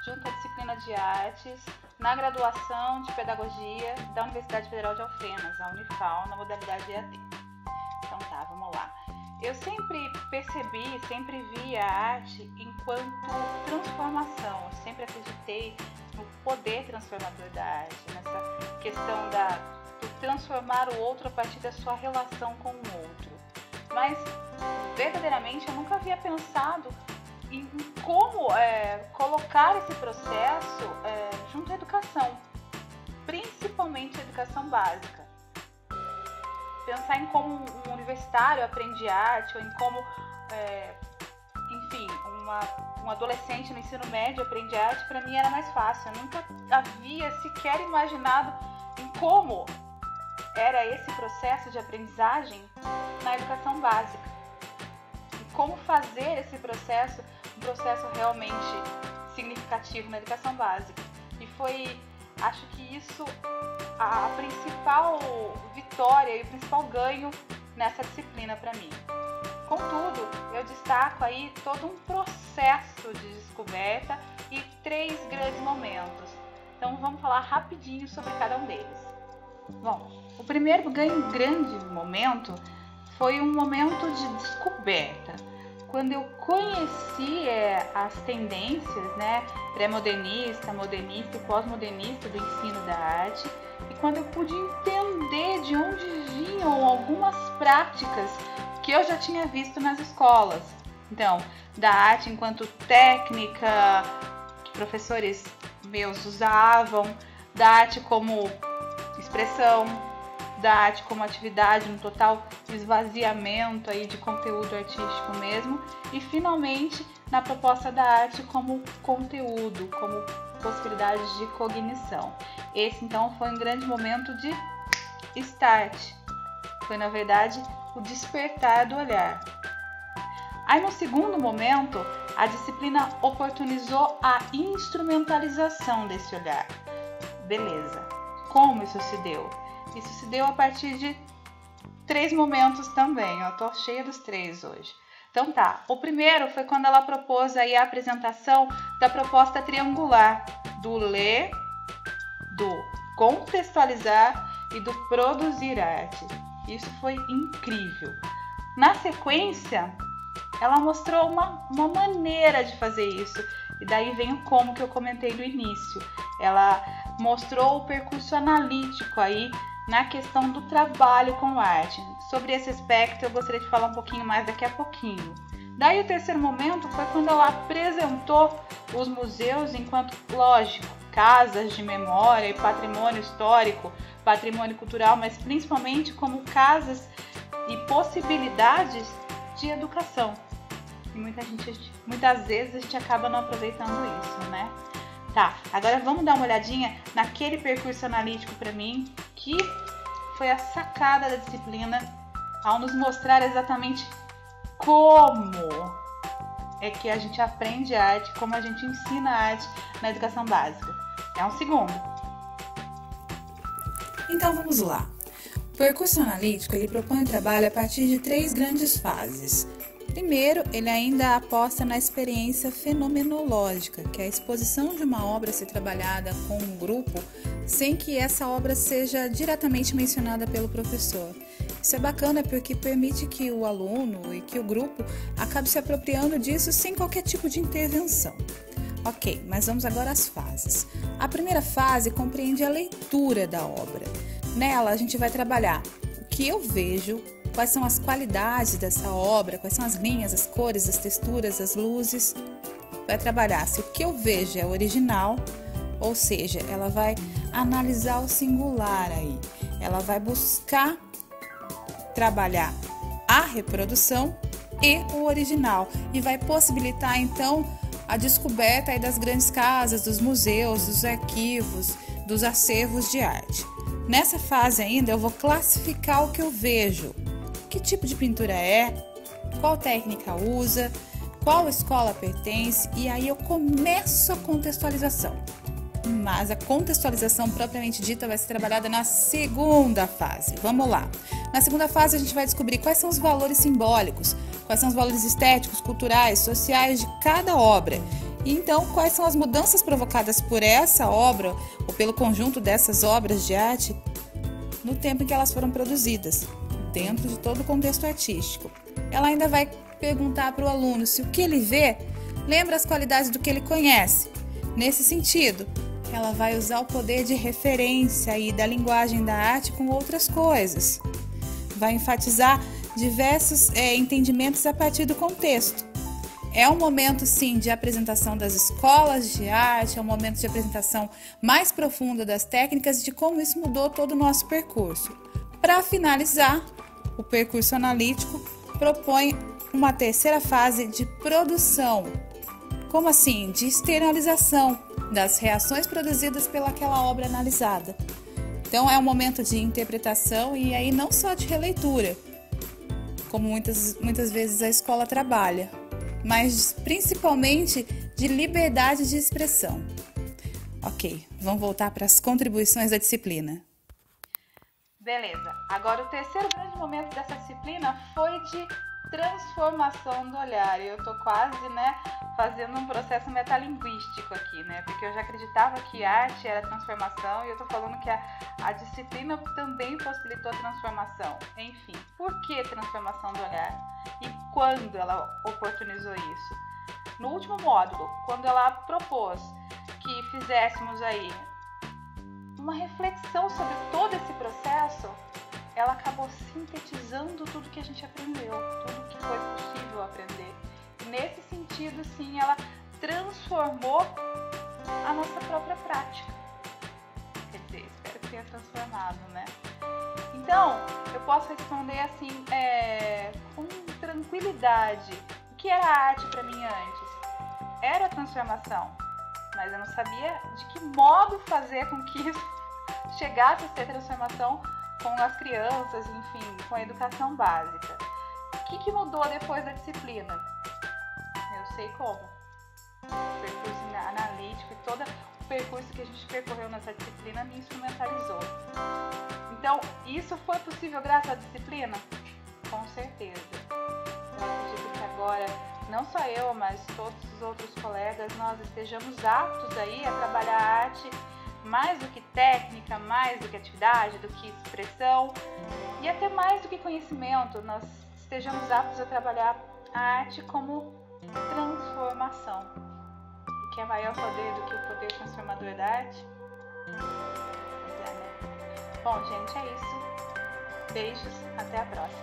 junto à disciplina de artes, na graduação de pedagogia da Universidade Federal de Alfenas, a Unifal, na modalidade EAD. Então tá, vamos lá. Eu sempre percebi, sempre vi a arte enquanto transformação. Eu sempre acreditei no poder transformador da arte, nessa questão do transformar o outro a partir da sua relação com o outro. Mas, verdadeiramente, eu nunca havia pensado em como colocar esse processo junto à educação, principalmente a educação básica. Pensar em como um universitário aprende arte, ou em como, enfim, um adolescente no ensino médio aprende arte, para mim era mais fácil. Eu nunca havia sequer imaginado em como era esse processo de aprendizagem na educação básica. E como fazer esse processo um processo realmente significativo na educação básica. E foi, acho que isso, a principal vitória e o principal ganho nessa disciplina para mim. Contudo, eu destaco aí todo um processo de descoberta e 3 grandes momentos. Então vamos falar rapidinho sobre cada um deles. Bom, o primeiro grande momento foi um momento de descoberta, quando eu conheci as tendências, né, pré-modernista, modernista e pós-modernista do ensino da arte, e quando eu pude entender de onde vinham algumas práticas que eu já tinha visto nas escolas. Então, da arte enquanto técnica que professores meus usavam, da arte como expressão, da arte como atividade, um total esvaziamento aí de conteúdo artístico mesmo, e finalmente na proposta da arte como conteúdo, como possibilidade de cognição. Esse então foi um grande momento de start, foi na verdade o despertar do olhar. Aí no segundo momento, a disciplina oportunizou a instrumentalização desse olhar. Beleza, como isso se deu? Isso se deu a partir de 3 momentos também, eu tô cheia dos 3 hoje. Então tá, o primeiro foi quando ela propôs aí a apresentação da proposta triangular, do ler, do contextualizar e do produzir arte. Isso foi incrível. Na sequência, ela mostrou uma maneira de fazer isso, e daí vem o como que eu comentei no início. Ela mostrou o percurso analítico aí na questão do trabalho com arte. Sobre esse aspecto eu gostaria de falar um pouquinho mais daqui a pouquinho. Daí o terceiro momento foi quando ela apresentou os museus enquanto, lógico, casas de memória e patrimônio histórico, patrimônio cultural, mas principalmente como casas e possibilidades de educação. E muitas vezes a gente acaba não aproveitando isso, né? Tá, agora vamos dar uma olhadinha naquele percurso analítico para mim, que foi a sacada da disciplina ao nos mostrar exatamente como é que a gente aprende arte, como a gente ensina arte na educação básica. É um segundo. Então vamos lá. O percurso analítico ele propõe o trabalho a partir de 3 grandes fases. Primeiro, ele ainda aposta na experiência fenomenológica, que é a exposição de uma obra a ser trabalhada com um grupo sem que essa obra seja diretamente mencionada pelo professor. Isso é bacana porque permite que o aluno e que o grupo acabe se apropriando disso sem qualquer tipo de intervenção. Ok, mas vamos agora às fases. A primeira fase compreende a leitura da obra. Nela, a gente vai trabalhar o que eu vejo, quais são as qualidades dessa obra, quais são as linhas, as cores, as texturas, as luzes. Vai trabalhar se o que eu vejo é original, ou seja, ela vai analisar o singular aí. Ela vai buscar trabalhar a reprodução e o original e vai possibilitar então a descoberta aí das grandes casas, dos museus, dos arquivos, dos acervos de arte. Nessa fase ainda eu vou classificar o que eu vejo. Que tipo de pintura é, qual técnica usa, qual escola pertence, e aí eu começo a contextualização. Mas a contextualização propriamente dita vai ser trabalhada na segunda fase. Vamos lá. Na segunda fase a gente vai descobrir quais são os valores simbólicos, quais são os valores estéticos, culturais, sociais de cada obra. E então, quais são as mudanças provocadas por essa obra ou pelo conjunto dessas obras de arte no tempo em que elas foram produzidas, dentro de todo o contexto artístico? Ela ainda vai perguntar para o aluno se o que ele vê lembra as qualidades do que ele conhece. Nesse sentido, ela vai usar o poder de referência e da linguagem da arte com outras coisas. Vai enfatizar diversos entendimentos a partir do contexto. É um momento, sim, de apresentação das escolas de arte, é um momento de apresentação mais profunda das técnicas e de como isso mudou todo o nosso percurso. Para finalizar, o percurso analítico propõe uma terceira fase de produção. Como assim? De externalização das reações produzidas pelaquela obra analisada. Então é um momento de interpretação e aí não só de releitura, como muitas vezes a escola trabalha, mas principalmente de liberdade de expressão. Ok, vamos voltar para as contribuições da disciplina. Beleza, agora o terceiro grande momento dessa disciplina foi de transformação do olhar. Eu tô quase, fazendo um processo metalinguístico aqui, porque eu já acreditava que arte era transformação e eu tô falando que a disciplina também possibilitou a transformação. Enfim, por que transformação do olhar? E quando ela oportunizou isso? No último módulo, quando ela propôs que fizéssemos aí uma reflexão sobre todo esse processo, ela acabou sintetizando tudo que a gente aprendeu, tudo que foi possível aprender. E nesse sentido, sim, ela transformou a nossa própria prática. Quer dizer, espero que tenha transformado, Então, eu posso responder assim, com tranquilidade. O que era arte para mim antes? Era transformação, mas eu não sabia de que modo fazer com que isso chegasse a ser transformação com as crianças, enfim, com a educação básica. O que mudou depois da disciplina? Eu sei como. O percurso analítico e todo o percurso que a gente percorreu nessa disciplina me instrumentalizou. Então, isso foi possível graças à disciplina? Com certeza. Eu acredito que agora, não só eu, mas todos os outros colegas, nós estejamos aptos aí a trabalhar a arte mais do que técnica, mais do que atividade, do que expressão e até mais do que conhecimento. Nós estejamos aptos a trabalhar a arte como transformação. E que é maior poder do que o poder transformador da arte? Bom, gente, é isso. Beijos, até a próxima.